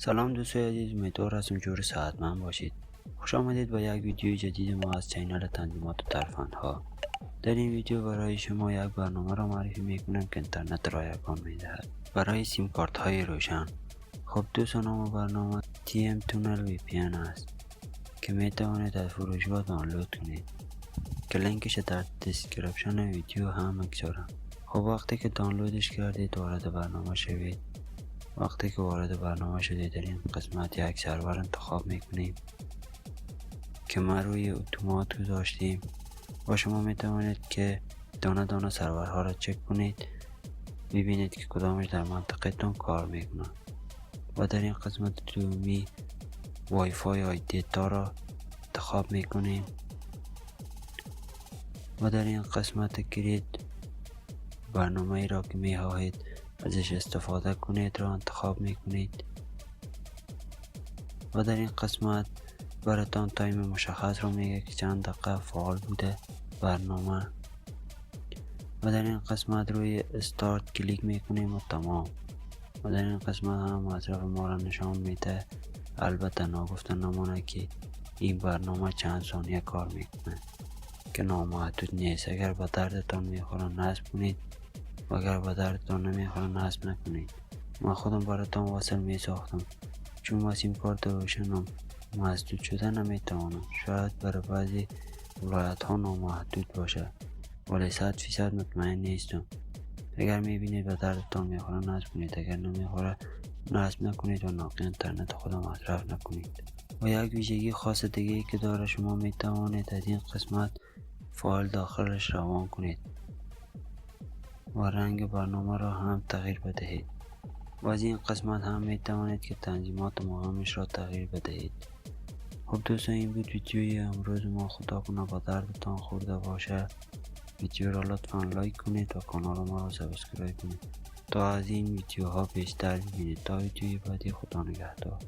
سلام دوستای عزیز، امیدوار هستم جور صحتمند باشید. خوش آمدید با یک ویدیوی جدید ما از چینل تنظیمات و ترفندها. در این ویدیو برای شما یک برنامه را معرفی میکنم که اینترنت را یکان میدهد برای سیم کارت های روشن. خب دوستان، نام برنامه TM Tunnel VPN است که میتوانید از فروشگاه دانلود کنید که لینکش در دیسکریپشن ویدیو هم میگذارم. خب وقتی که دانلودش کردید وارد برنامه شوید. وقتی که وارد برنامه شدید در این قسمت یک سرور انتخاب میکنیم که ما روی اتومات گذاشتیم و شما میتوانید که دانه دانه سرورها را چک کنید، ببینید که کدامش در منطقهتون کار میکنه و در این قسمت دومی وای فای های دیتا را انتخاب میکنیم و در این قسمت کلید برنامه ای را که میخواهید ازش استفاده کنید را انتخاب میکنید و در این قسمت براتان تایم مشخص رو میگه که چند دقیقه فعال بوده برنامه و در این قسمت روی استارت کلیک میکنیم و تمام. و در این قسمت هم مصرف ما را نشان میده، البته ناگفته نمانه که این برنامه چند ثانیه کار میکنه که نامحدود نیست. اگر به دردتان میخوره نصب کنید و اگر به دردتان نمیخوره نصب نکنید. من خودم براتان وصل میساختم چون ما سیم کارت روشنم مسدود شده نمیتوانم. شاید برای بعضی ولایت ها نامحدود باشه ولی 100% مطمئن نیستم. اگر میبینید به دردتان میخوره نصب کنید، اگر نمیخوره نصب نکنید و ناقی اینترنت خود مصرف نکنید. و یک ویژگی خاص دیگه که داره، شما میتوانید از این قسمت فایل داخلش روان کنید و رنگ برنامه را هم تغییر بدهید و از این قسمت هم میتوانید که تنظیمات مهمش را تغییر بدهید. خب دوستان، این بود ویدیوی امروز ما. خدا کنه با دردتان خورده باشه. ویدیو را لطفا لایک کنید و کانال ما را سابسکرایب کنید تا از این ویدیوها بیشتر ببینید. تا ویدیوی بعدی، خدا نگهدار.